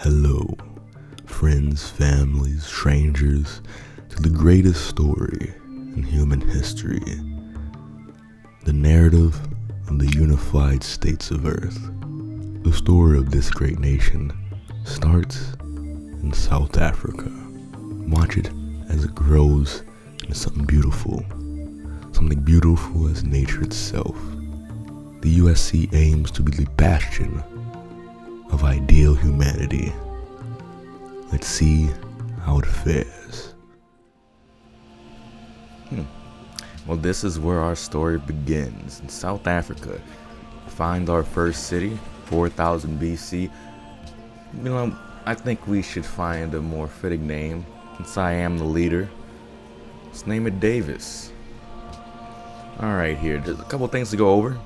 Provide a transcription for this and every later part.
Hello, friends, families, strangers, to the greatest story in human history, the narrative of the unified states of Earth. The story of this great nation starts in South Africa. Watch it as it grows into something beautiful as nature itself. The USC aims to be the bastion of ideal humanity. Let's see how it fares. Well, this is where our story begins. In South Africa, find our first city, 4000 BC. I think we should find a more fitting name, since I am the leader. Let's name it Davis. Alright, here, just a couple things to go over.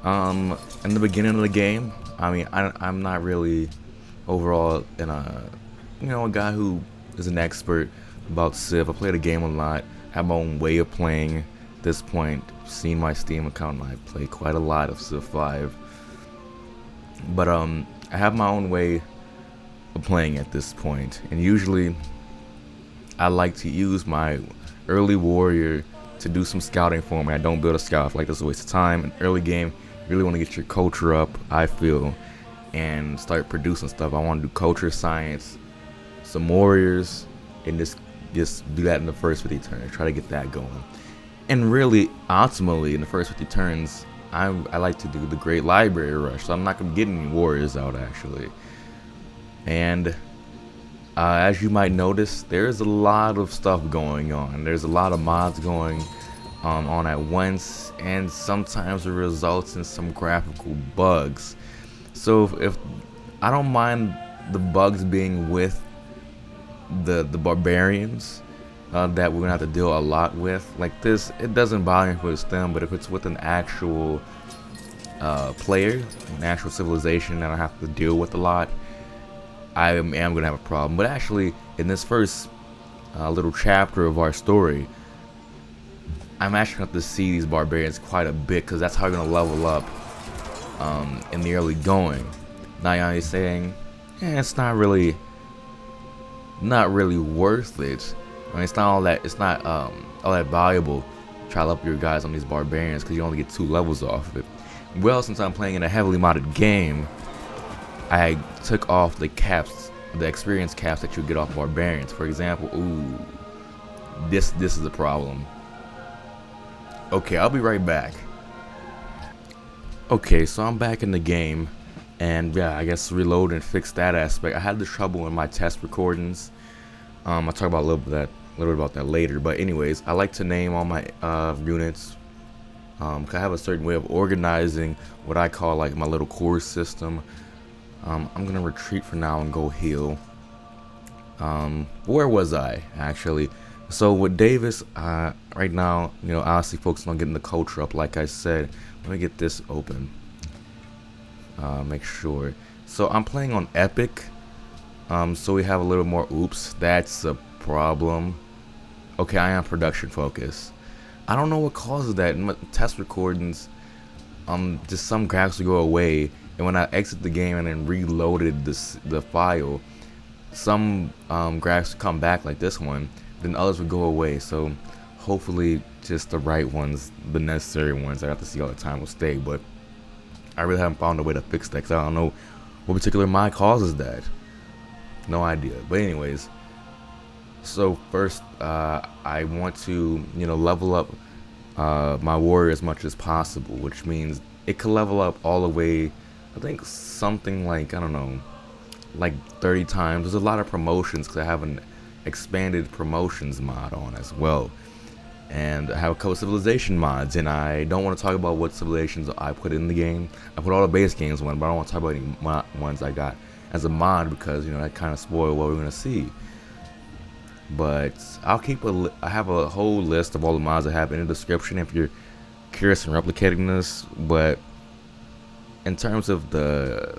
In the beginning of the game, I'm not really overall a guy who is an expert about Civ. I play the game a lot, have my own way of playing. At this point, seen my Steam account, and I play quite a lot of Civ 5. But I have my own way of playing at this point, and usually I like to use my early warrior to do some scouting for me. I don't build a scout. I feel like this is a waste of time. In early game, you really want to get your culture up, I feel, and start producing stuff. I want to do culture science, some warriors, and just do that in the first 50 turns. Try to get that going. And really, ultimately, in the first 50 turns, I like to do the Great Library Rush. So I'm not going to get any warriors out, actually. And as you might notice, there's a lot of stuff going on. There's a lot of mods going on at once, and sometimes it results in some graphical bugs. So if I don't mind the bugs being with the Barbarians that we're gonna have to deal a lot with, like this, it doesn't bother me if it's them, but if it's with an actual player, an actual civilization that I have to deal with a lot, I am gonna have a problem. But actually, in this first little chapter of our story, I'm actually going to see these barbarians quite a bit, because that's how you're gonna level up in the early going. Now you're saying, it's not really worth it. It's not all that valuable to try to up your guys on these barbarians, because you only get 2 levels off of it. Well, since I'm playing in a heavily modded game, I took off the caps, the experience caps that you get off barbarians. For example, this is a problem. Okay, I'll be right back. Okay, so I'm back in the game, and yeah, I guess reload and fix that aspect. I had the trouble in my test recordings. I'll talk about a little bit about that later. But anyways, I like to name all my units. 'Cause I have a certain way of organizing what I call like my little core system. I'm gonna retreat for now and go heal. Where was I actually? So with Davis, right now, honestly focusing on getting the culture up. Like I said, let me get this open. Make sure. So I'm playing on epic. So we have a little more. Oops, that's a problem. Okay, I am production focused. I don't know what causes that. In my test recordings, just some graphics will go away. And when I exit the game and then reloaded the file, some graphs come back like this one, then others would go away. So hopefully just the right ones, the necessary ones I have to see all the time will stay. But I really haven't found a way to fix that, because I don't know what particular mod causes that. No idea. But anyways, so first I want to level up my warrior as much as possible, which means it could level up all the way, I think something like, I don't know, like 30 times. There's a lot of promotions, because I have an expanded promotions mod on as well. And I have a couple civilization mods, and I don't want to talk about what civilizations I put in the game. I put all the base games on, but I don't want to talk about any ones I got as a mod, because that kind of spoil what we're going to see. But I'll keep I have a whole list of all the mods I have in the description if you're curious in replicating this. But in terms of the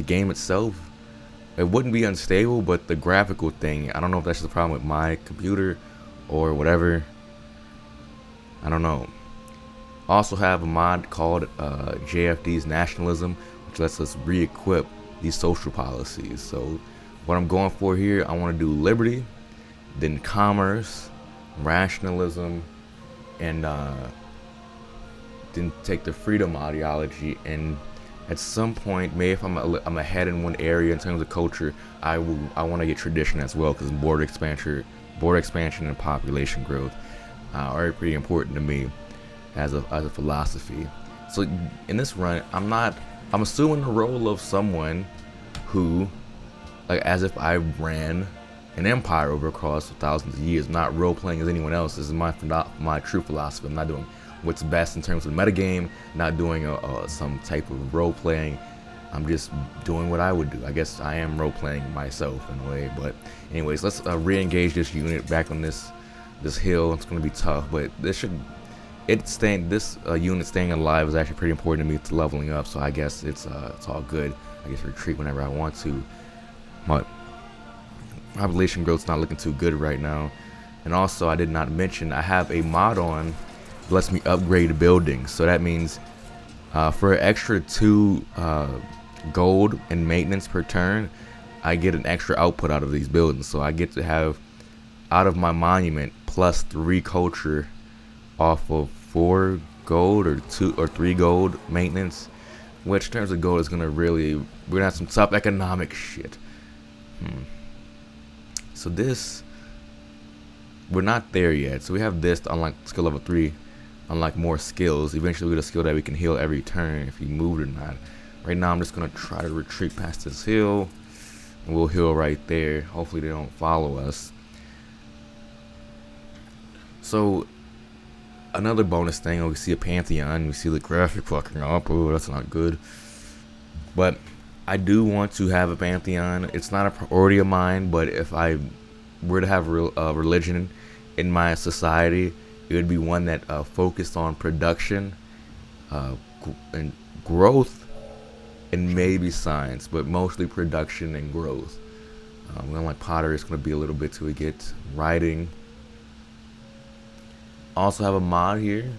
game itself, it wouldn't be unstable, but the graphical thing, I don't know if that's the problem with my computer or whatever. I don't know. I also have a mod called JFD's Nationalism, which lets us re-equip these social policies. So what I'm going for here, I want to do liberty, then commerce, rationalism, and then take the freedom ideology. And at some point, maybe if I'm ahead in one area in terms of culture, I want to get tradition as well, because border expansion and population growth are pretty important to me as a philosophy. So in this run, I'm assuming the role of someone who, like, as if I ran an empire over across thousands of years, not role playing as anyone else. This is my true philosophy. I'm not doing what's best in terms of the metagame, not doing some type of role playing. I'm just doing what I would do. I guess I am role playing myself in a way. But anyways, let's re-engage this unit back on this hill. It's going to be tough, but this unit staying alive is actually pretty important to me to leveling up. So I guess it's all good. I guess retreat whenever I want to. But population growth's not looking too good right now. And also, I did not mention I have a mod on that lets me upgrade buildings. So that means for an extra 2 gold and maintenance per turn, I get an extra output out of these buildings. So I get to have out of my monument plus 3 culture off of 4 gold or 2 or 3 gold maintenance, which in terms of gold is we're gonna have some tough economic shit. So we're not there yet. So we have this to unlock skill level 3, unlock more skills. Eventually we get a skill that we can heal every turn if you move or not. Right now I'm just gonna try to retreat past this hill, and we'll heal right there. Hopefully they don't follow us. So another bonus thing, we see a Pantheon, we see the graphic fucking up. Oh, that's not good. But I do want to have a Pantheon. It's not a priority of mine, but if I were to have religion in my society, it would be one that focused on production and growth, and maybe science, but mostly production and growth. Like pottery, it's going to be a little bit till we get writing. Also have a mod here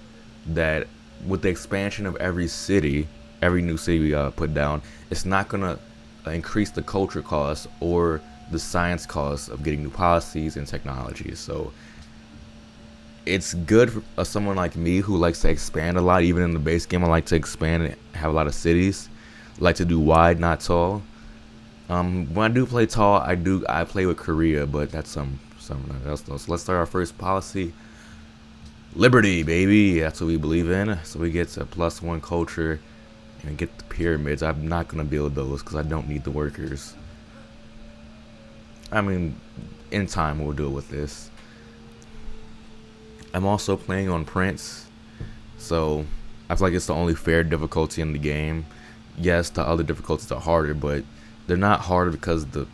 that with the expansion of every new city we put down, it's not gonna increase the culture costs or the science costs of getting new policies and technologies. So it's good for someone like me who likes to expand a lot. Even in the base game, I like to expand and have a lot of cities. I like to do wide, not tall. When I do play tall, I play with Korea, but that's something else though. So let's start our first policy. Liberty, baby. That's what we believe in. So we get a +1 culture and get the pyramids. I'm not gonna build those because I don't need the workers. I mean, in time we'll deal with this. I'm also playing on Prince, so I feel like it's the only fair difficulty in the game. Yes, the other difficulties are harder, but they're not harder because the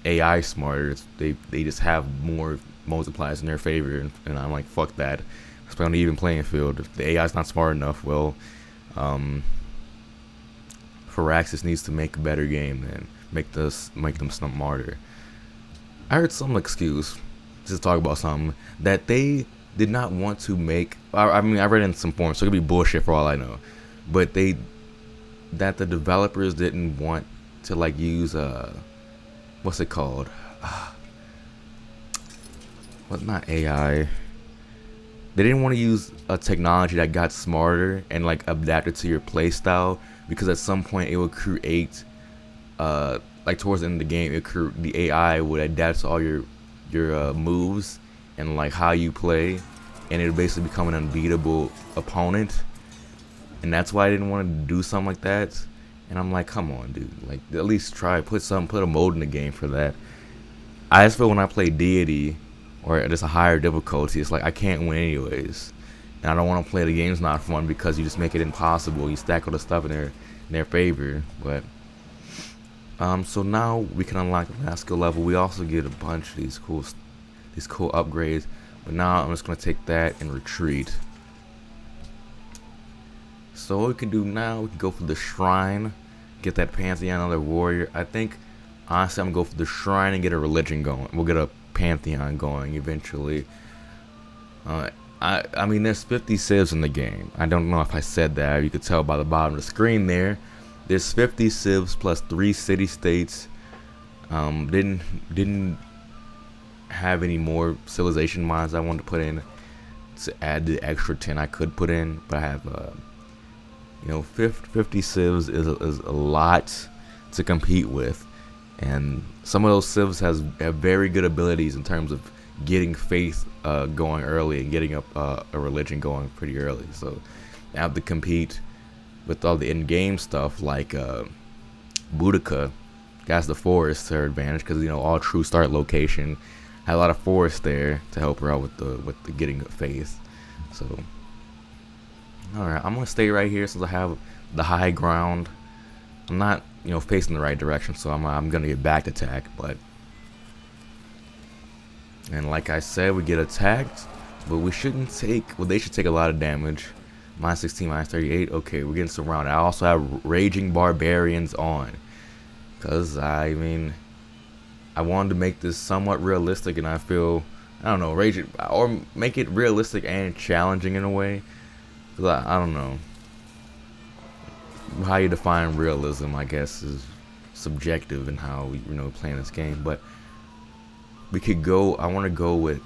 AI is smarter. They just have more multipliers in their favor, and I'm like, fuck that. Let's play on the even playing field. If the AI is not smart enough, well, Firaxis needs to make a better game and make them smarter. I heard some excuse, just talk about something, that they did not want to make. I mean, I read in some forums, so it could be bullshit for all I know, but that the developers didn't want to like use what's it called? What, not AI. They didn't want to use a technology that got smarter and like adapted to your playstyle, because at some point it would create like towards the end of the game, the AI would adapt to all your moves and like how you play, and it would basically become an unbeatable opponent. And that's why I didn't want to do something like that. And I'm like, come on, dude, like at least put a mode in the game for that. I just feel when I play Deity or just a higher difficulty, it's like I can't win anyways, and I don't want to play the game's not fun because you just make it impossible. You stack all the stuff in their favor. But so now we can unlock the last skill level. We also get a bunch of these cool upgrades. But now I'm just gonna take that and retreat. So what we can do now, we can go for the shrine, get that Pantheon, another warrior. I think honestly I'm gonna go for the shrine and get a religion going. We'll get a Pantheon going eventually. I mean, there's 50 civs in the game. I don't know if I said that. You could tell by the bottom of the screen there. There's 50 civs plus 3 city states. Didn't have any more civilization mines I wanted to put in to add the extra 10 I could put in, but I have 50 civs is a lot to compete with, and some of those civs have very good abilities in terms of getting faith going early and getting a religion going pretty early. So I have to compete with all the in-game stuff like Boudica. That's the forest to her advantage because all true start location had a lot of forest there to help her out with the getting faith. So alright, I'm gonna stay right here since I have the high ground. I'm not facing the right direction, so I'm gonna get back attack, but and like I said, we get attacked, but we shouldn't take, well, they should take a lot of damage. Minus 16, minus 38. Okay, we're getting surrounded. I also have raging barbarians on, because I wanted to make this somewhat realistic, and I feel, I don't know, raging, or make it realistic and challenging in a way, because I don't know how you define realism. I guess is subjective in how we playing this game, but we could go. I want to go with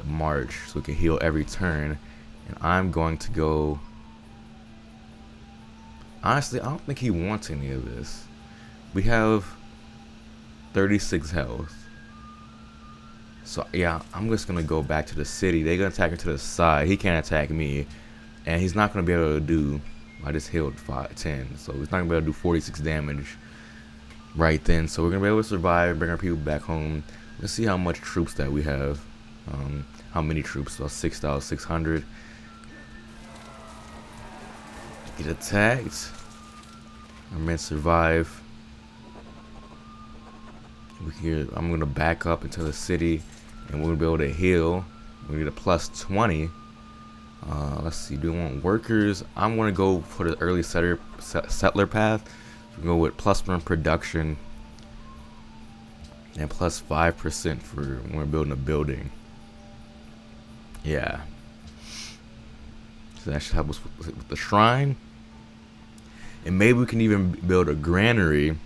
March, so we can heal every turn, and I'm going to go. Honestly, I don't think he wants any of this. We have 36 health. So yeah, I'm just gonna go back to the city. They're gonna attack him to the side. He can't attack me, and he's not gonna be able to do. I just healed 10, so he's not gonna be able to do 46 damage right then. So we're gonna be able to survive, bring our people back home. Let's see how much troops that we have. How many troops? So 6,600. Get attacked. I'm gonna survive. I'm gonna back up into the city, and we're gonna be able to heal. We get a plus 20. Let's see. Do we want workers? I'm gonna go for the early settler path. So go with +1 production and plus 5% for when we're building a building. Yeah. So that should help us with the shrine. And maybe we can even build a granary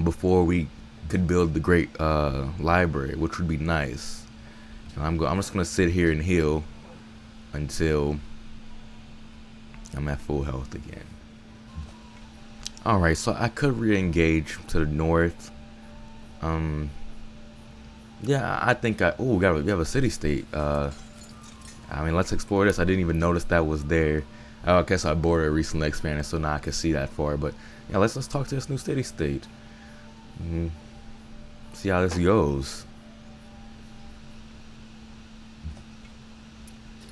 before we could build the great library, which would be nice. And I'm just gonna sit here and heal until I'm at full health again. Alright, so I could re-engage to the north. Yeah, I think we have a city state. Let's explore this. I didn't even notice that was there. I guess our border recently expanded, so now I can see that far. But yeah, let's talk to this new city state. See how this goes.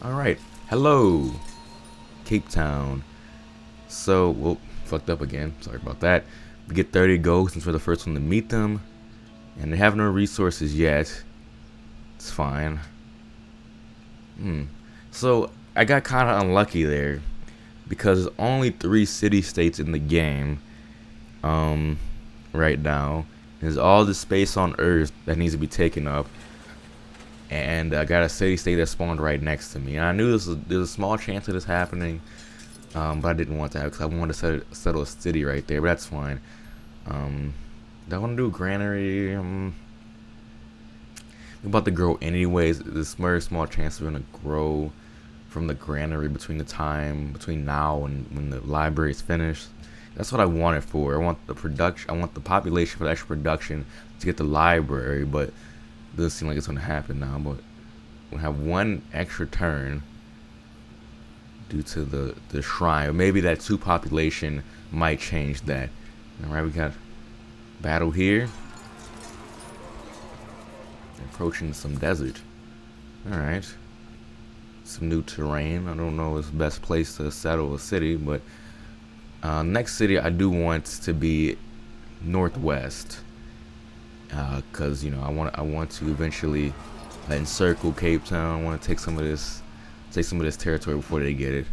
Alright, hello, Cape Town. So, well, fucked up again. Sorry about that. We get 30 gold since we're the first one to meet them. And they have no resources yet. It's fine. So, I got kind of unlucky there, because there's only 3 city-states in the game right now. There's all the space on Earth that needs to be taken up. And I got a city-state that spawned right next to me. And I knew there's a small chance of this happening, but I didn't want that because I wanted to settle a city right there, but that's fine. Do I want to do a granary? We're about to grow anyways. There's very small chance we're going to grow from the granary between now and when the library is finished. That's what I want it for. I want the production. I want the population for the extra production to get the library, but it doesn't seem like it's going to happen now. But we'll have 1 extra turn due to the shrine. Maybe that 2 population might change that. All right, we got battle here. Approaching some desert. All right. Some new terrain. I don't know it's the best place to settle a city, but next city I do want to be northwest, because I want to eventually encircle Cape Town. I want to take some of this territory before they get it.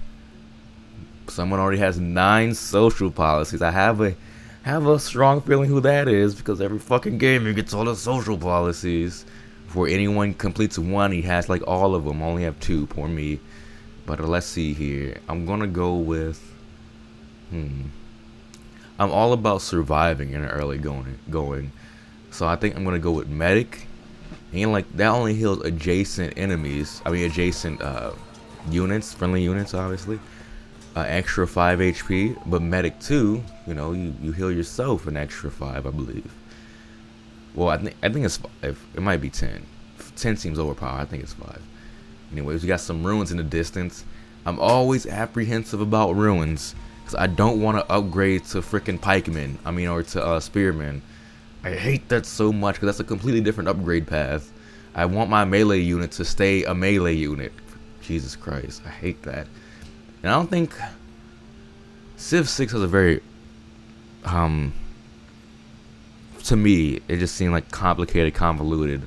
Someone already has 9 social policies. I have a strong feeling who that is, because every fucking game you get all the social policies. Before anyone completes 1, he has like all of them. I only have 2, poor me. But let's see here. I'm gonna go with I'm all about surviving in an early going. So I think I'm gonna go with medic. And like that only heals adjacent enemies. I mean adjacent units, friendly units, obviously. Extra 5 HP, but medic 2, you know, you heal yourself an extra 5, I believe. Well, I think it's 5. It might be 10. 10 seems overpowered. I think it's 5. Anyways, we got some ruins in the distance. I'm always apprehensive about ruins because I don't want to upgrade to freaking pikemen. I mean, or to spearmen. I hate that so much because that's a completely different upgrade path. I want my melee unit to stay a melee unit. Jesus Christ, I hate that. And I don't think Civ 6 has a very, to me, it just seemed like complicated, convoluted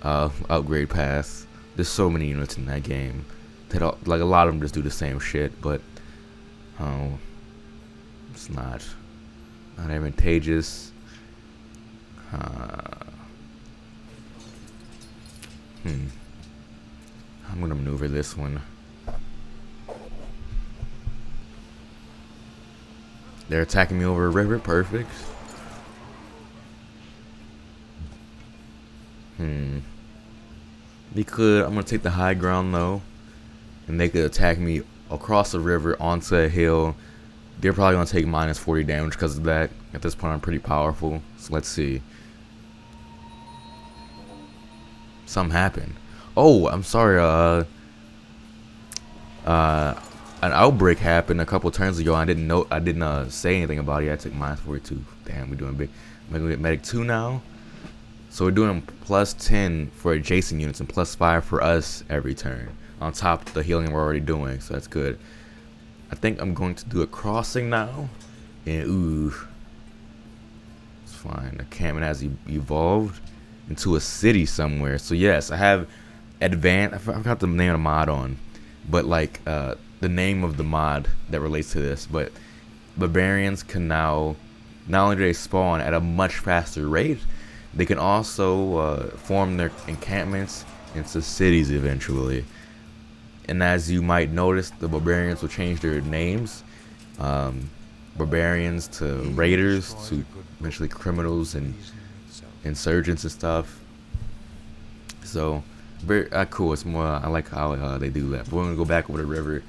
upgrade paths. There's so many units in that game that like a lot of them just do the same shit, but it's not advantageous. I'm gonna maneuver this one. They're attacking me over a river. Perfect. I'm gonna take the high ground though, and they could attack me across the river onto a hill. They're probably gonna take minus 40 damage because of that. At this point, I'm pretty powerful. So let's see. Something happened. Oh, I'm sorry. An outbreak happened a couple turns ago. I didn't say anything about it. I took minus 42. Damn, we're doing big. I'm gonna get medic 2 now. So we're doing plus 10 for adjacent units and plus 5 for us every turn on top of the healing we're already doing. So that's good. I think I'm going to do a crossing now. And ooh, it's fine. The encampment has evolved into a city somewhere. So yes, I have advanced. I forgot the name of the mod on, but like the name of the mod that relates to this. But Barbarians can now, not only do they spawn at a much faster rate, they can also form their encampments into cities eventually. And as you might notice, the Barbarians will change their names. Barbarians to Raiders to eventually criminals and insurgents and stuff. So very cool. It's more, I like how they do that. But we're gonna go back over the river,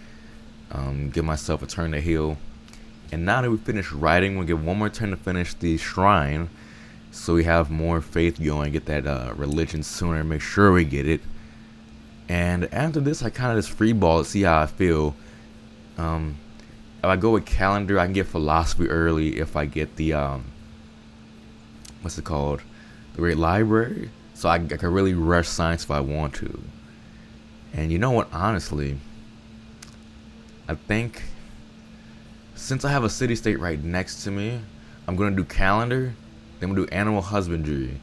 give myself a turn to heal. And now that we finished riding, we'll get one more turn to finish the shrine, so we have more faith going, get that religion sooner, make sure we get it. And after this, I kind of just free ball to see how I feel. If I go with calendar, I can get philosophy early. If I get the what's it called, the great library, so I can really rush science if I want to. And you know what, honestly, I think since I have a city state right next to me, I'm gonna do calendar, then I'm gonna do animal husbandry.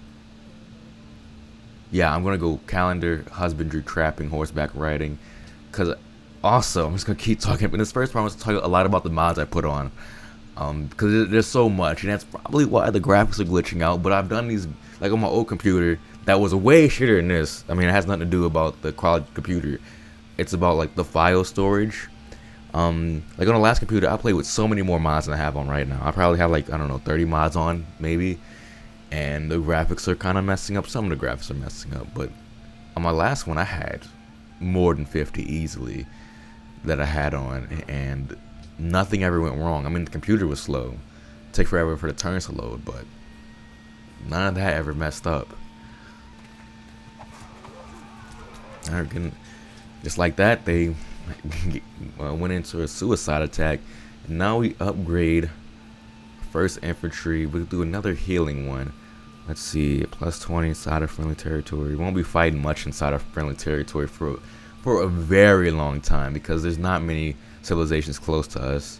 Yeah, I'm gonna go calendar, husbandry, trapping, horseback riding. Cause also, I'm just gonna keep talking. In this first part, I'm gonna talk a lot about the mods I put on. Because there's so much, and that's probably why the graphics are glitching out. But I've done these, like on my old computer, that was way shitter than this. I mean, it has nothing to do about the quality computer. It's about like the file storage. Like on the last computer, I played with so many more mods than I have on right now. I probably have like, I don't know, 30 mods on, maybe. And the graphics are kind of messing up. Some of the graphics are messing up. But on my last one, I had more than 50 easily that I had on. And nothing ever went wrong. I mean, the computer was slow. Take forever for the turns to load, but none of that ever messed up. Just like that, they went into a suicide attack. And now we upgrade first infantry. We'll do another healing one. Let's see, plus 20 inside of friendly territory. We won't be fighting much inside of friendly territory for a very long time because there's not many civilizations close to us.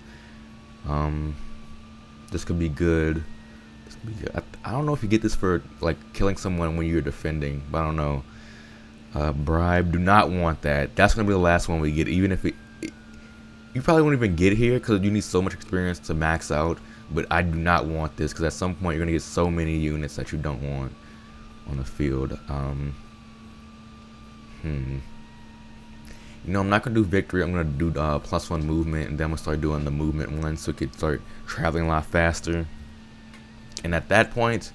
This could be good. I don't know if you get this for like killing someone when you're defending, but I don't know. Bribe, do not want that. That's gonna be the last one we get, even if you probably won't even get here because you need so much experience to max out. But I do not want this because at some point you're gonna get so many units that you don't want on the field. You know, I'm not gonna do victory. I'm gonna do +1 movement, and then I'm gonna start doing the movement one, so we could start traveling a lot faster. And at that point,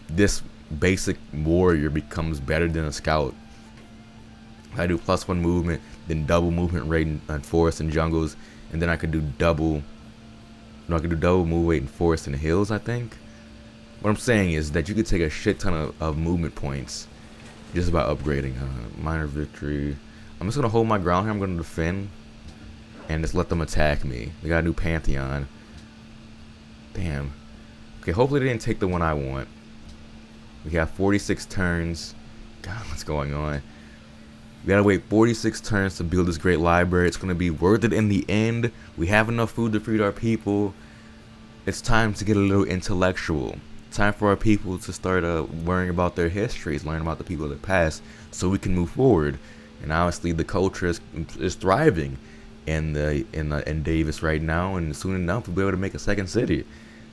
this basic warrior becomes better than a scout. I do +1 movement, then double movement rate in forests and jungles, and then I could do double. No, I could do double move rate in forests and hills, I think. What I'm saying is that you could take a shit ton of movement points just by upgrading. Minor victory. I'm just gonna hold my ground here. I'm gonna defend and just let them attack me. We got a new Pantheon. Damn. Okay, hopefully they didn't take the one I want. We have 46 turns. God, what's going on? We gotta wait 46 turns to build this great library. It's gonna be worth it in the end. We have enough food to feed our people. It's time to get a little intellectual. Time for our people to start worrying about their histories, learning about the people of the past, so we can move forward. And honestly, the culture is thriving in Davis right now, and soon enough we'll be able to make a second city.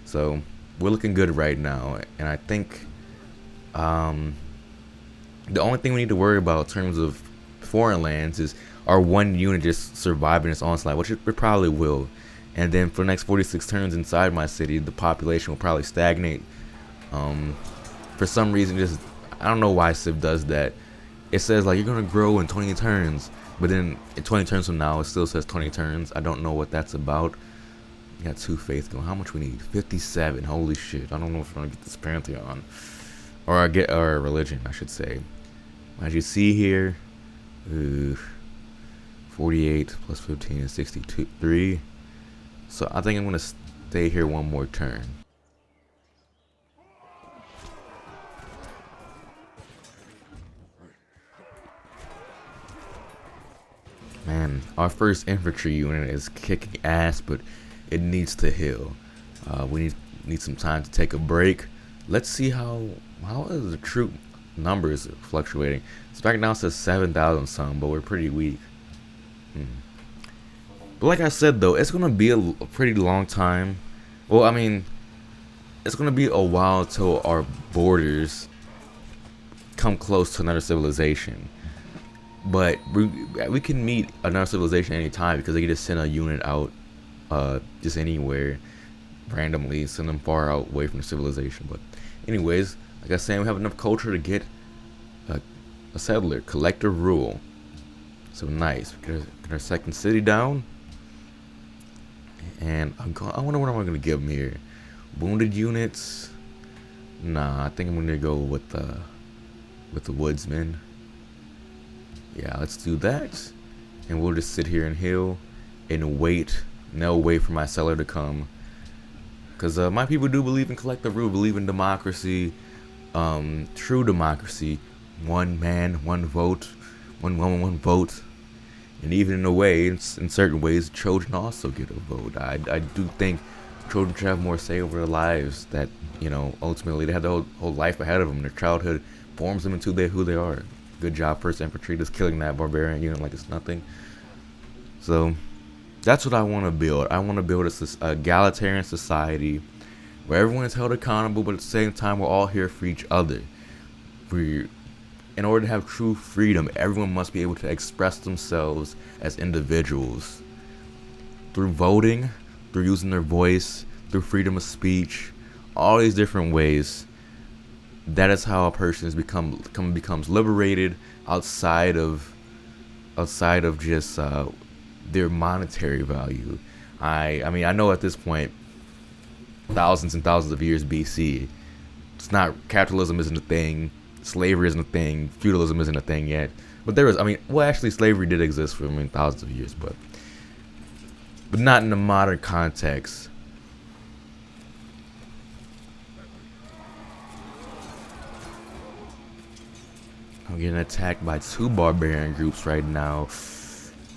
So we're looking good right now, and I think the only thing we need to worry about in terms of foreign lands is our one unit just surviving its onslaught, which it probably will. And then for the next 46 turns inside my city, the population will probably stagnate. For some reason, just I don't know why Civ does that. It says like you're gonna grow in 20 turns, but then in 20 turns from now, it still says 20 turns. I don't know what that's about. We got 2 faith going. How much we need? 57. Holy shit! I don't know if we're gonna get this Pantheon, or get our religion, I should say. As you see here, 48 plus 15 is 63. So I think I'm gonna stay here one more turn. Man, our first infantry unit is kicking ass, but it needs to heal. We need some time to take a break. Let's see how is the troop numbers fluctuating. It's back now, says 7,000 some, but we're pretty weak. But like I said though, it's gonna be a pretty long time. Well, I mean, it's gonna be a while till our borders come close to another civilization. But we can meet another civilization anytime, because they can just send a unit out just anywhere randomly, send them far out away from the civilization. But anyways, like I was saying, we have enough culture to get a settler, collective rule. So nice. Get our second city down. And I wonder what I'm going to give them here. Wounded units. Nah, I think I'm going to go with the woodsmen. Yeah, let's do that. And we'll just sit here and heal and wait. No, wait for my settler to come. Because my people do believe in collective rule, believe in democracy. True democracy. One man, one vote. One woman, one vote. And even in a way, in certain ways, children also get a vote. I do think children should have more say over their lives. That, you know, ultimately they have their whole life ahead of them. Their childhood forms them into who they are. Good job, First Infantry, just killing that barbarian unit like it's nothing. So that's what I want to build. I want to build a egalitarian society where everyone is held accountable, but at the same time we're all here for each other. In order to have true freedom, everyone must be able to express themselves as individuals through voting, through using their voice, through freedom of speech, all these different ways. That is how a person becomes liberated outside of just their monetary value. I mean, I know at this point, thousands and thousands of years BC, it's not, capitalism isn't a thing. Slavery isn't a thing. Feudalism isn't a thing yet. But there was, I mean, well, actually, slavery did exist for thousands of years, but not in the modern context. I'm getting attacked by 2 barbarian groups right now,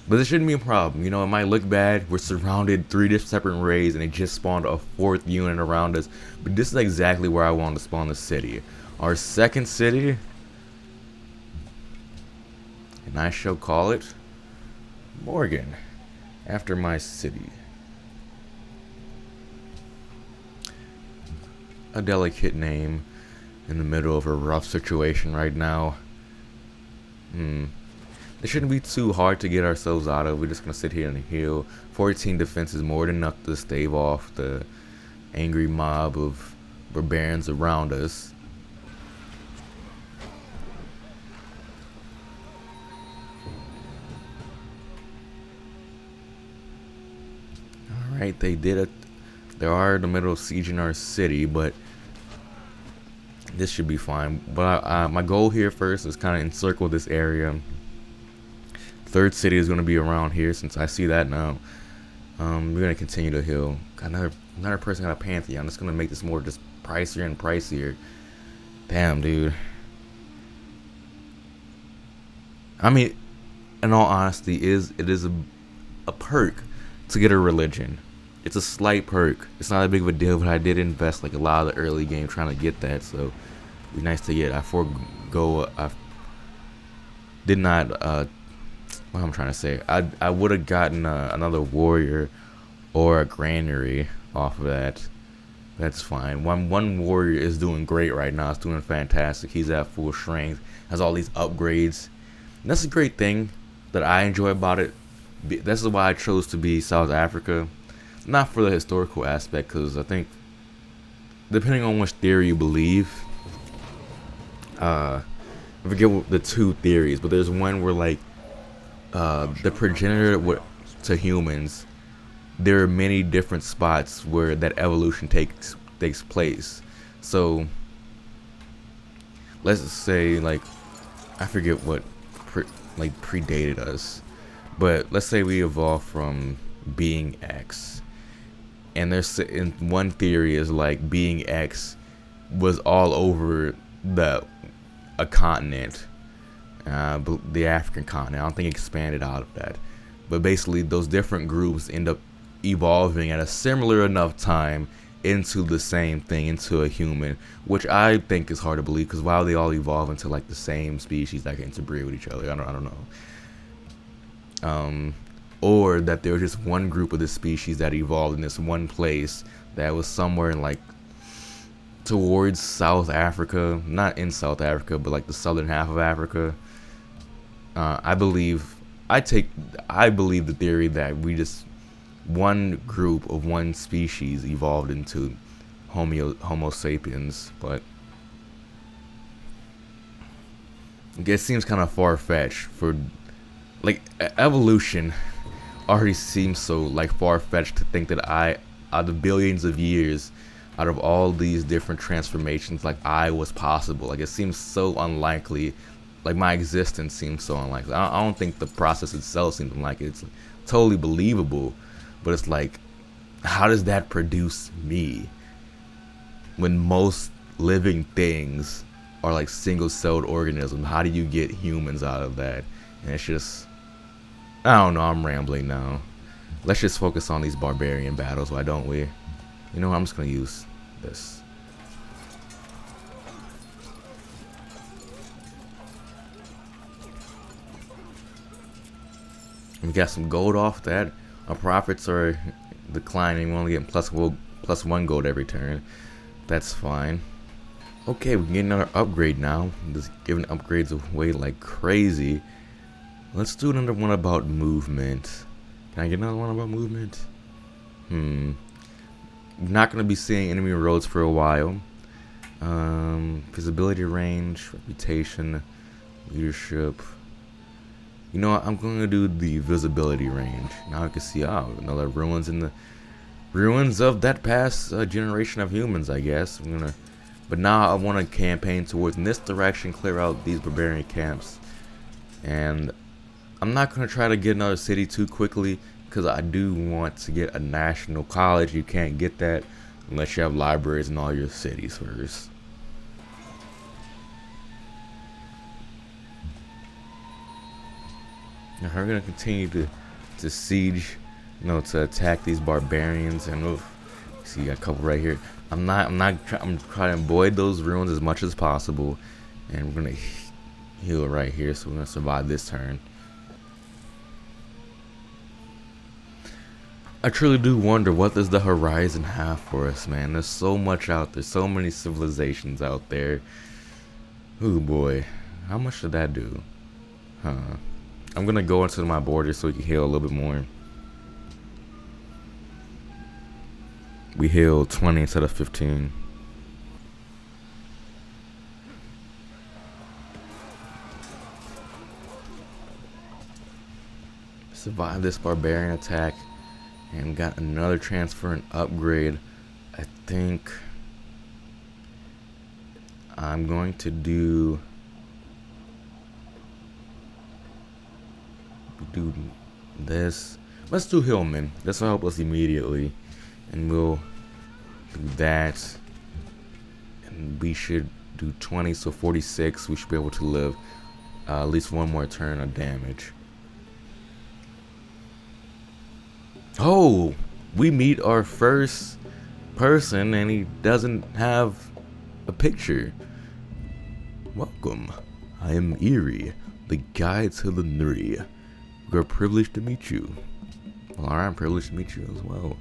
but this shouldn't be a problem. You know, it might look bad. We're surrounded 3 separate raids, and they just spawned a 4th unit around us. But this is exactly where I want to spawn the city. Our second city, and I shall call it Morgan, after my city. A delicate name in the middle of a rough situation right now. It shouldn't be too hard to get ourselves out of. We're just gonna sit here and heal. 14 defense is more than enough to stave off the angry mob of barbarians around us. Alright, they did it. They are in the middle of sieging our city, but this should be fine. But my goal here first is kind of encircle this area. Third city is going to be around here since I see that now. We're going to continue to heal. Got another person got a Pantheon. It's going to make this more just pricier and pricier. Damn, dude. I mean, in all honesty, it is a perk to get a religion. It's a slight perk. It's not that big of a deal, but I did invest like a lot of the early game trying to get that, so it'd be nice to get. I did not. What I'm trying to say, I would have gotten another warrior or a granary off of that. That's fine. One warrior is doing great right now. It's doing fantastic. He's at full strength. Has all these upgrades. And that's a great thing that I enjoy about it. This is why I chose to be South Africa. Not for the historical aspect, because I think, depending on which theory you believe, I forget the two theories, but there's one where like the progenitor to humans, there are many different spots where that evolution takes place. So let's say, like, I forget what predated us, but let's say we evolved from being X, and there's in one theory is like being X was all over a continent, the African continent. I don't think it expanded out of that, but basically those different groups end up evolving at a similar enough time into the same thing, into a human, which I think is hard to believe, because why would they all evolve into like the same species that can interbreed with each other? I don't know. Or that there was just one group of the species that evolved in this one place that was somewhere in like towards South Africa, not in South Africa, but like the southern half of Africa. I believe the theory that we just one group of one species evolved into Homo sapiens, but it seems kind of far-fetched for like evolution. Already seems so like far-fetched to think that out of billions of years, out of all these different transformations, like I was possible. Like it seems so unlikely. Like my existence seems so unlikely. I don't think the process itself seems unlikely. It's totally believable, but it's like, how does that produce me when most living things are like single-celled organisms? How do you get humans out of that? And it's just, I don't know, I'm rambling now. Let's just focus on these barbarian battles, why don't we? You know what, I'm just gonna use this. We got some gold off that. Our profits are declining. We're only getting plus one gold every turn. That's fine. Okay, we can get another upgrade now. Just giving upgrades away like crazy. Let's do another one about movement. Can I get another one about movement? Not going to be seeing enemy roads for a while. Visibility range, reputation, leadership. You know what? I'm going to do the visibility range. Now I can see, another ruins in the ruins of that past generation of humans, I guess. But now I want to campaign towards in this direction, clear out these barbarian camps. And I'm not going to try to get another city too quickly, because I do want to get a national college. You can't get that unless you have libraries in all your cities first. Now we're going to continue to siege, to attack these barbarians. And see, you got a couple right here. I'm trying to avoid those ruins as much as possible, and we're going to heal right here, so we're going to survive this turn. I truly do wonder, what does the horizon have for us, man? There's so much out there, so many civilizations out there. Ooh boy, how much did that do? I'm gonna go into my border so we can heal a little bit more. We heal 20 instead of 15. Survive this barbarian attack and got another transfer and upgrade. I think I'm going to do this. Let's do Hillman. This will help us immediately, and we'll do that. And we should do 20, so 46. We should be able to live at least one more turn of damage. Oh, we meet our first person, and he doesn't have a picture. Welcome, I am Eerie, the guide to the Nuri. We're privileged to meet you. Well, I'm privileged to meet you as well.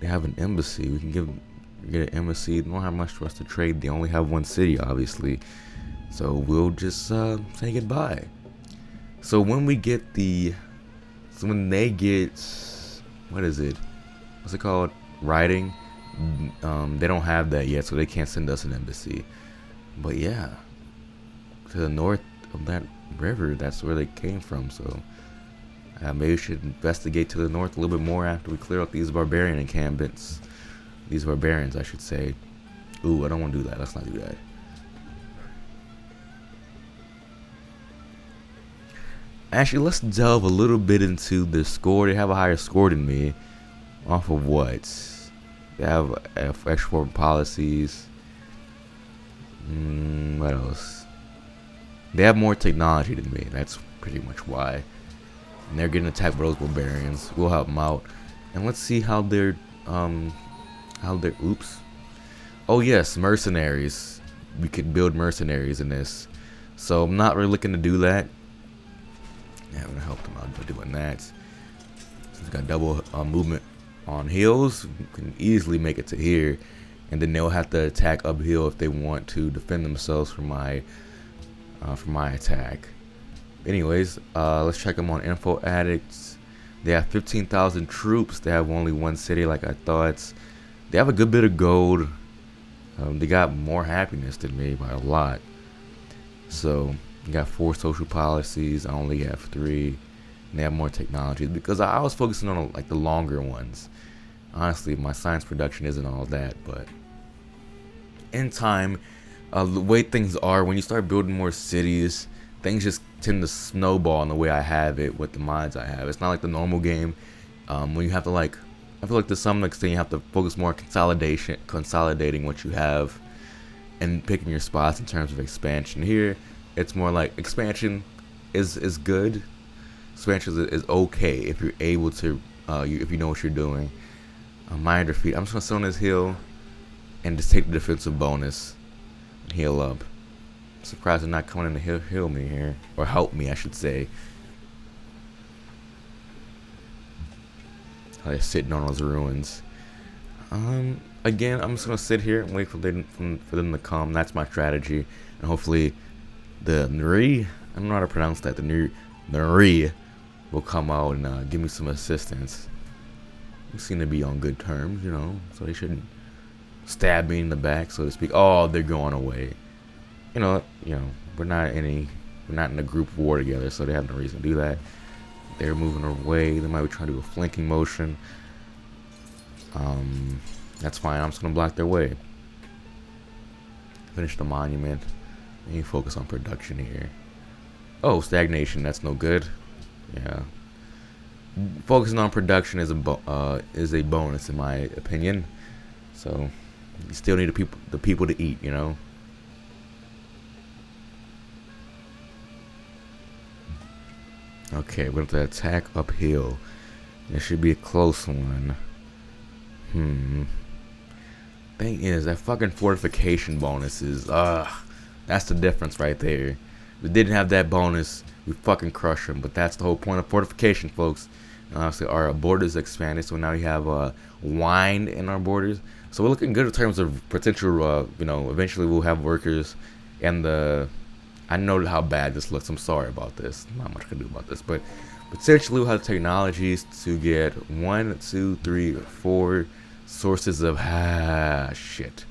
They have an embassy. We can get an embassy. They don't have much for us to trade. They only have one city, obviously. So we'll just say goodbye. So when we get when they get, what is it? What's it called? Writing. They don't have that yet, so they can't send us an embassy. But yeah, to the north of that river, that's where they came from. So maybe we should investigate to the north a little bit more after we clear up these barbarian encampments. These barbarians, I should say. Ooh, I don't want to do that. Let's not do that. Actually, let's delve a little bit into the score. They have a higher score than me. Off of what? They have export policies. What else? They have more technology than me. That's pretty much why. And they're getting attacked by those barbarians. We'll help them out. And let's see how they're oops. Oh yes, mercenaries. We could build mercenaries in this. So I'm not really looking to do that. Yeah, I'm gonna help them out by doing that. Since we got double movement on hills, we can easily make it to here, and then they'll have to attack uphill if they want to defend themselves from my attack. Anyways, let's check them on InfoAddict. They have 15,000 troops. They have only one city, like I thought. They have a good bit of gold. They got more happiness than me by a lot. So you got 4 social policies. I only have 3. And they have more technology because I was focusing on like the longer ones. Honestly, my science production isn't all that, but in time, the way things are, when you start building more cities, things just tend to snowball in the way I have it with the mods I have. It's not like the normal game when you have to I feel like to some extent you have to focus more on consolidating what you have and picking your spots in terms of expansion. Here, it's more like expansion is good. Expansion is okay if you're able to, if you know what you're doing. Minor defeat. I'm just gonna sit on this hill and just take the defensive bonus and heal up. I'm surprised they're not coming in to heal me here, or help me, I should say. They're sitting on those ruins. Again, I'm just gonna sit here and wait for them to come. That's my strategy, and hopefully, the Nuri, I don't know how to pronounce that. The Nuri will come out and give me some assistance. We seem to be on good terms, you know, so they shouldn't stab me in the back, so to speak. Oh, they're going away. You know, we're not in a group war together, so they have no reason to do that. They're moving away. They might be trying to do a flanking motion. That's fine. I'm just gonna block their way. Finish the monument. And you focus on production here. Oh, stagnation. That's no good. Yeah. Focusing on production is a bonus in my opinion. So you still need the people to eat, you know. Okay, we're going to attack uphill. This should be a close one. Thing is, that fucking fortification bonus is, that's the difference right there. If we didn't have that bonus, we fucking crush them. But that's the whole point of fortification, folks. And obviously, our borders expanded, so now we have wine in our borders. So we're looking good in terms of potential. You know, eventually we'll have workers and the I know how bad this looks. I'm sorry about this. Not much I can do about this, but potentially we'll have technologies to get 1, 2, 3, 4 sources of shit.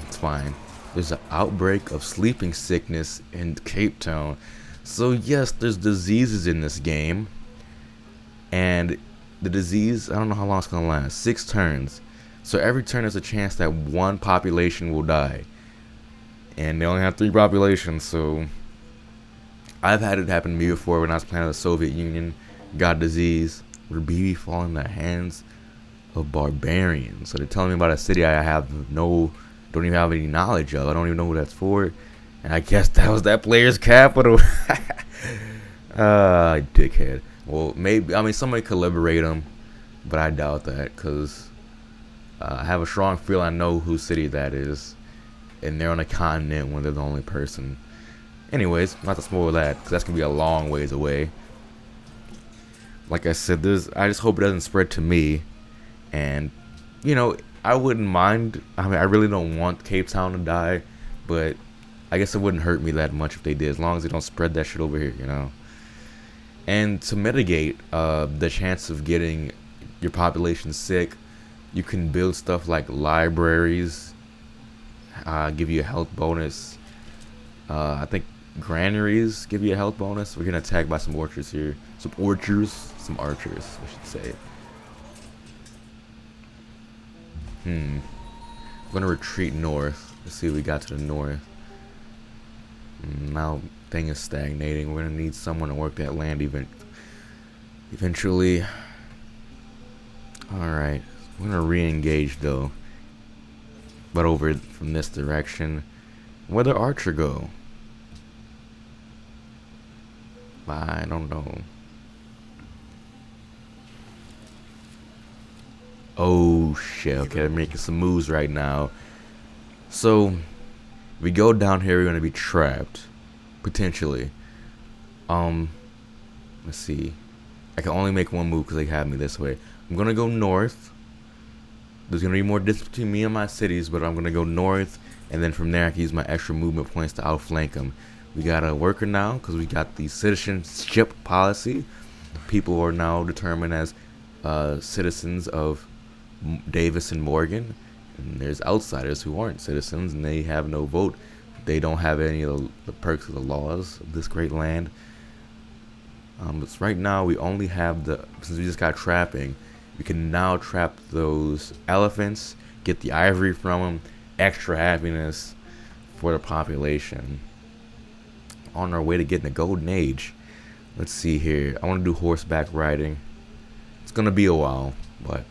It's fine. There's an outbreak of sleeping sickness in Cape Town. So yes, there's diseases in this game. And the disease, I don't know how long it's gonna last. 6 turns. So every turn there's a chance that one population will die. And they only have 3 populations, so I've had it happen to me before when I was playing in the Soviet Union. Got disease. Would be falling in the hands of barbarians. So they're telling me about a city I don't even have any knowledge of. I don't even know who that's for. And I guess that was that player's capital. Dickhead. Well, maybe, I mean, somebody could liberate them, but I doubt that, because I have a strong feel I know whose city that is, and they're on a continent when they're the only person. Anyways, not to spoil that, because that's going to be a long ways away. Like I said, I just hope it doesn't spread to me, and, you know, I wouldn't mind. I mean, I really don't want Cape Town to die, but I guess it wouldn't hurt me that much if they did, as long as they don't spread that shit over here, you know. And to mitigate the chance of getting your population sick, you can build stuff like libraries, give you a health bonus. I think granaries give you a health bonus. We're getting attacked by some orchards here. Some archers, I should say. I'm gonna retreat north. Let's see what we got to the north. Now thing is stagnating. We're gonna need someone to work that land eventually. Alright, we're gonna re-engage though, but over from this direction. Where'd the archer go? I don't know. Oh shit, okay, they're making some moves right now. So if we go down here, we're gonna be trapped. Potentially. Let's see. I can only make one move because they have me this way. I'm gonna go north. There's gonna be more distance between me and my cities, but I'm gonna go north, and then from there I can use my extra movement points to outflank them. We got a worker now because we got the citizenship policy. People are now determined as citizens of Davis and Morgan, and there's outsiders who aren't citizens and they have no vote. They don't have any of the perks of the laws of this great land. But right now we only have since we just got trapping, we can now trap those elephants, get the ivory from them, extra happiness for the population. On our way to getting the golden age. Let's see here. I want to do horseback riding. It's gonna be a while, but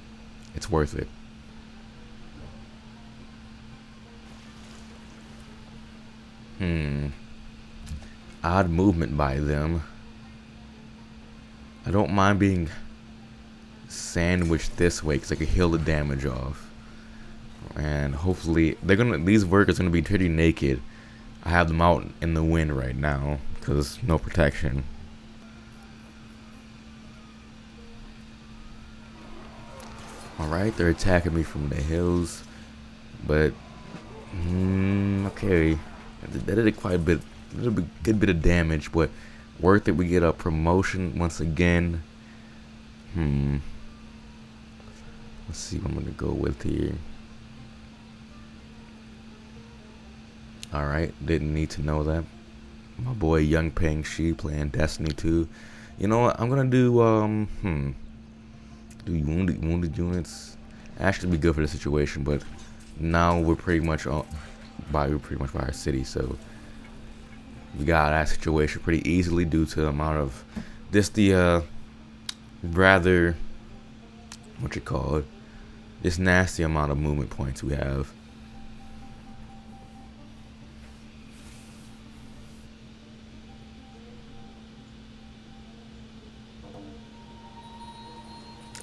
it's worth it. Odd movement by them. I don't mind being sandwiched this way because I can heal the damage off. And hopefully these workers are gonna be pretty naked. I have them out in the wind right now because no protection. Alright, they're attacking me from the hills, but okay, that did quite a good bit of damage, but worth it. We get a promotion once again. Let's see what I'm gonna go with here. Alright, didn't need to know that. My boy Young Peng Shi playing Destiny 2. You know what? I'm gonna do wounded units. Actually be good for the situation, but now we're pretty much by our city, so we got that situation pretty easily due to the amount of rather this nasty amount of movement points we have.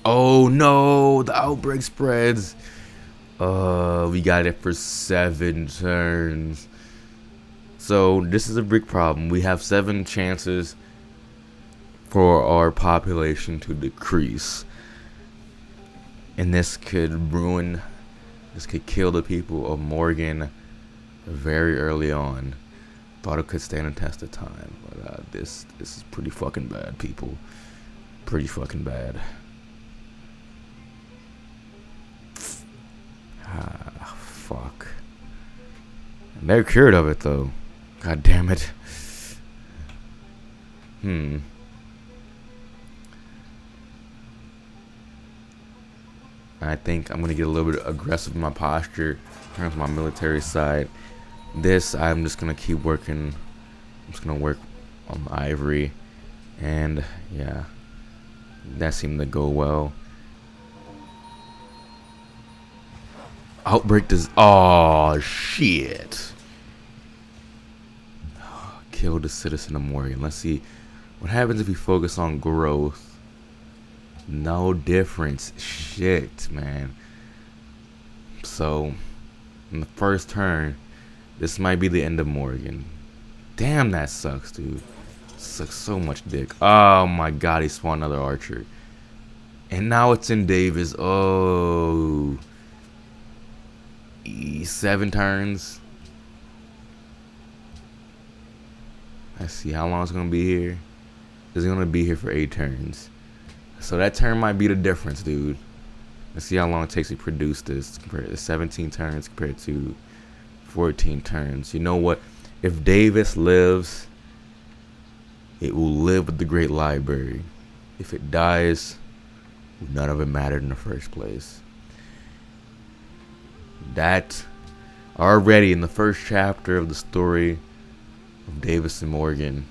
Oh no, the outbreak spreads. We got it for 7 turns. So this is a big problem. We have 7 chances for our population to decrease. And this could kill the people of Morgan, very early on. Thought it could stand a test of time, but this is pretty fucking bad, people. Pretty fucking bad. Fuck. And they're cured of it though. God damn it. I think I'm gonna get a little bit aggressive in my posture in terms of my military side. This, I'm just gonna keep working. I'm just gonna work on the ivory, and yeah, that seemed to go well. Outbreak does. Oh shit! Killed the citizen of Morgan. Let's see what happens if we focus on growth. No difference. Shit, man. So, in the first turn, this might be the end of Morgan. Damn, that sucks, dude. Sucks so much dick. Oh my god, he spawned another archer. And now it's in Davis. Oh. 7 turns. Let's see how long it's going to be here. It's going to be here for 8 turns. So that turn might be the difference, dude. Let's see how long it takes to produce this compared to 17 turns compared to 14 turns. You know what? If Davis lives, it will live with the Great Library. If it dies, none of it mattered in the first place. That already in the first chapter of the story of Davis and Morgan,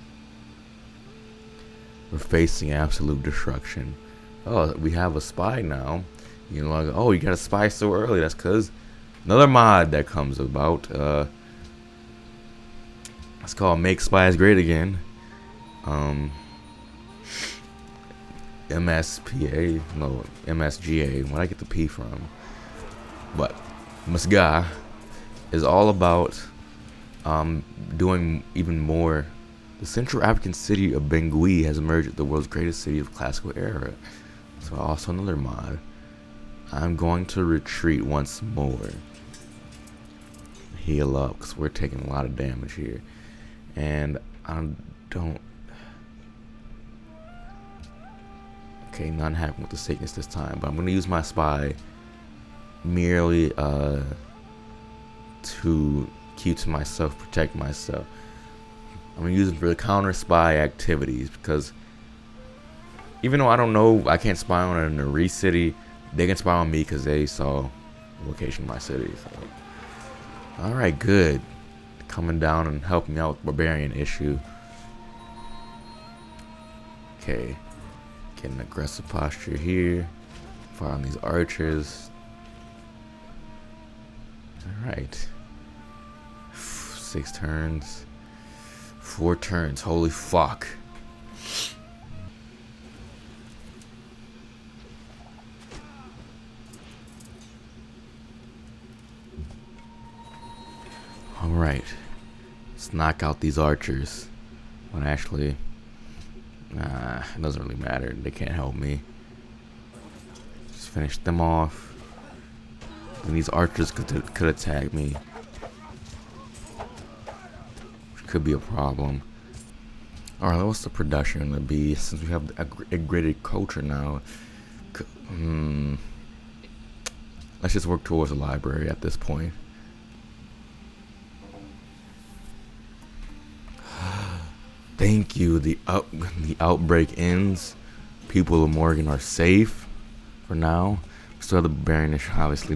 we're facing absolute destruction. Oh, we have a spy now. You know, like, oh, you got a spy so early. That's because another mod that comes about. It's called Make Spies Great Again. MSPA, no, MSGA. Where'd I get the P from? But Musga is all about doing even more. The Central African city of Bangui has emerged as the world's greatest city of classical era. So also another mod. I'm going to retreat once more. Heal up, because we're taking a lot of damage here. And I don't... Okay, none happened with the sickness this time. But I'm going to use my spy merely to keep to myself, protect myself. I'm going to use it for the counter spy activities, because even though I don't know, I can't spy on it in the re-city, they can spy on me because they saw the location of my city. So. Alright, good. Coming down and helping out with the Barbarian issue. Okay. Getting aggressive posture here. Fire on these archers. Alright. 6 turns. 4 turns. Holy fuck. Alright. Let's knock out these archers. But actually, it doesn't really matter. They can't help me. Just finish them off. And these archers could attack me. Which could be a problem. Alright, what's the production gonna be? Since we have a graded culture now. Let's just work towards the library at this point. Thank you. The outbreak ends. People of Morgan are safe for now. We still have the Barbarian issue. Obviously,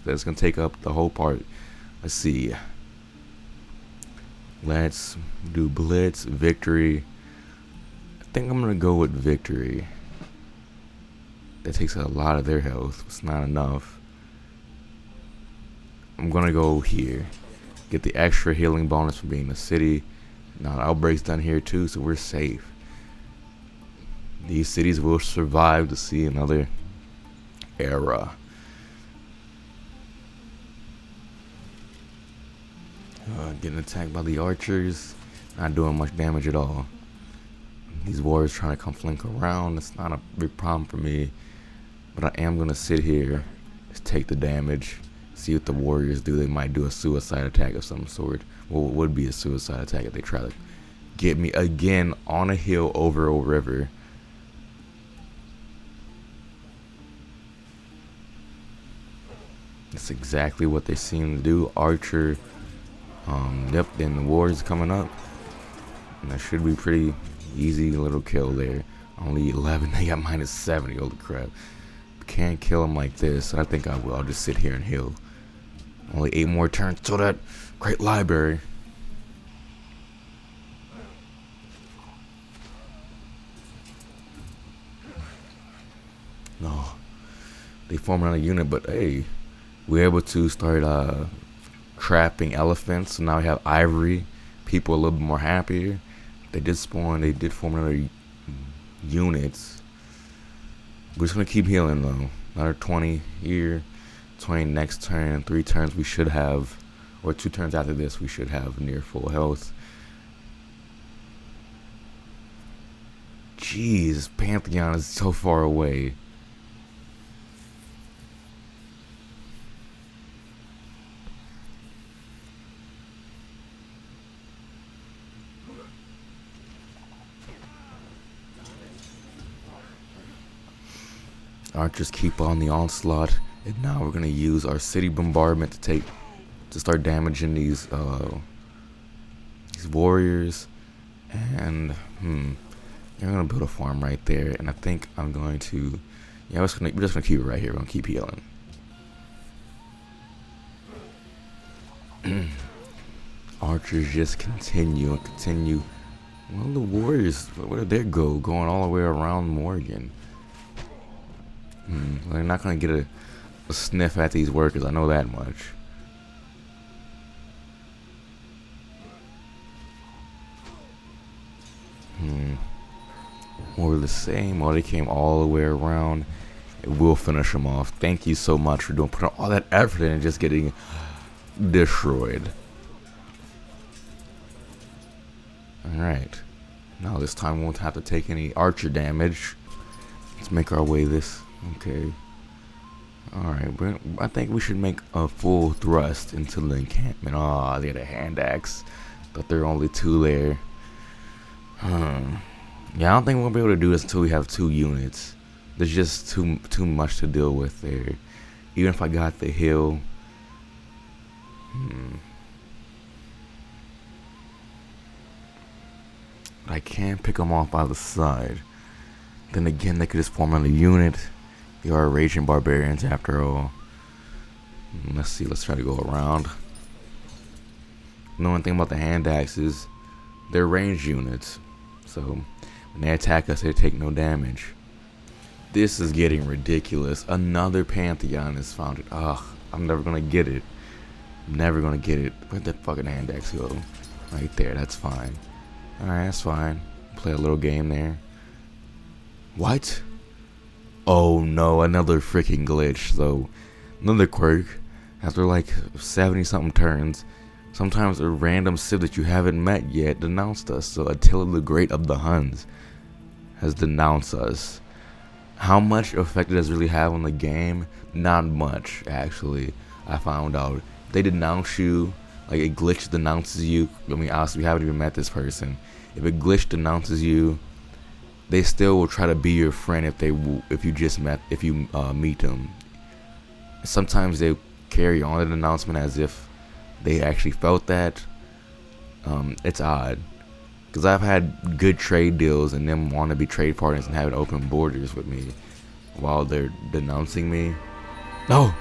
that's gonna take up the whole part. Let's see. Let's do Blitz, Victory. I think I'm gonna go with Victory. That takes a lot of their health. It's not enough. I'm gonna go here. Get the extra healing bonus for being in the city. Now the outbreak's done here too, so we're safe. These cities will survive to see another era. Getting attacked by the archers, not doing much damage at all. These warriors trying to come flank around. It's not a big problem for me, but I am gonna sit here, just take the damage, See what the warriors do. They might do a suicide attack of some sort. Well, it would be a suicide attack if they try to get me again on a hill over a river. That's exactly what they seem to do. Archer. Yep, then the warriors coming up. And that should be pretty easy little kill there. Only 11. They got minus 70. Holy crap. Can't kill him like this. I think I will. I'll just sit here and heal. Only 8 more turns to that great library. No. They form another unit, but hey, we're able to start trapping elephants. So now we have ivory. People are a little bit more happier. They did spawn. They did form another units. We're just gonna keep healing though. Another 20 here, 20 next turn. 3 turns we should have, or 2 turns after this we should have near full health. Jeez, Pantheon is so far away. Archers keep on the onslaught, and now we're gonna use our city bombardment to start damaging these warriors. And I'm gonna build a farm right there, and I think I'm going to, we're just gonna keep it right here. We're gonna keep healing. Archers just continue and continue. Well, the warriors, where did they go? Going all the way around Morgan. They're not gonna get a sniff at these workers, I know that much. More of the same. Well, they came all the way around. It will finish them off. Thank you so much for putting all that effort in and just getting destroyed. Alright. Now this time we won't have to take any archer damage. Let's make our way this. Okay. Alright, I think we should make a full thrust into the encampment. Ah, they had a hand axe. But there are only 2 there. Yeah, I don't think we're gonna be able to do this until we have 2 units. There's just too much to deal with there. Even if I got the hill. I can't pick them off by the side. Then again, they could just form another unit. They are raging barbarians after all. Let's see, let's try to go around. The only thing about the hand axes, they're ranged units. So when they attack us, they take no damage. This is getting ridiculous. Another Pantheon is founded. Ugh, I'm never gonna get it. I'm never gonna get it. Where'd that fucking hand axe go? Right there, that's fine. Alright, that's fine. Play a little game there. What? Oh no, another freaking glitch. So, another quirk. After like 70 something turns, sometimes a random civ that you haven't met yet denounced us. So Attila the Great of the Huns has denounced us. How much effect it does really have on the game? Not much, actually. I found out. They denounce you, like a glitch denounces you. I mean, honestly, we haven't even met this person. If a glitch denounces you, they still will try to be your friend if you meet them. Sometimes they carry on the announcement as if they actually felt that. It's odd, because I've had good trade deals and them want to be trade partners and having open borders with me while they're denouncing me. No.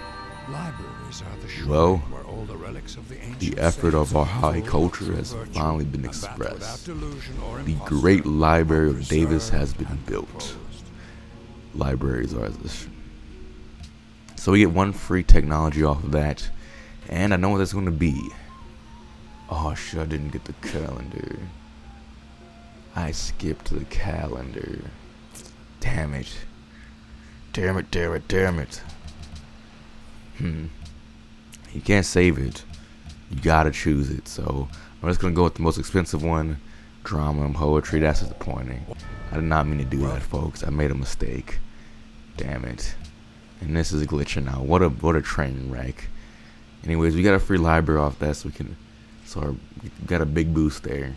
Libraries are the shrine Well, where all the relics of the ancient the effort of our high culture has finally been expressed. The great library of Davis has been built. Libraries are this. So we get 1 free technology off of that, and I know what that's going to be. Oh shit, I didn't get the calendar. I skipped the calendar. Damn it. Damn it, damn it, damn it. You can't save it. You gotta choose it. So I'm just gonna go with the most expensive one. Drama and poetry. That's disappointing. I did not mean to do that, folks. I made a mistake. Damn it. And this is glitching out. What a train wreck. Anyways, we got a free library off that, so we got a big boost there.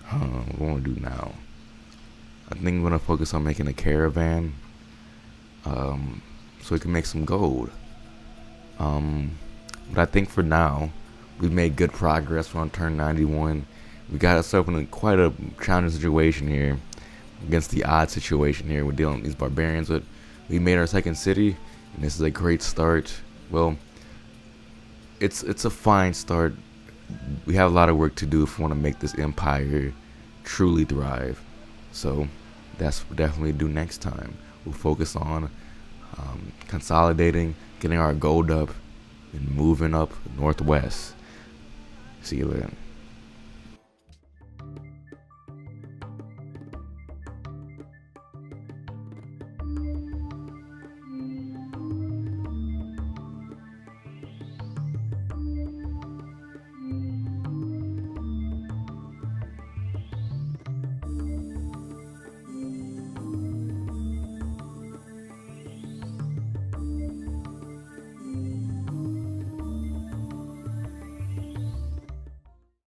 What do I want to do now? I think I'm gonna focus on making a caravan, so we can make some gold. But I think for now, we've made good progress. We're on turn 91. We got ourselves in quite a challenging situation here, against the odd situation here we're dealing with these barbarians. But we made our second city, and this is a great start. Well, it's a fine start. We have a lot of work to do if we want to make this empire truly thrive. So that's what we'll definitely do next time. We'll focus on consolidating, getting our gold up, and moving up northwest. See you later.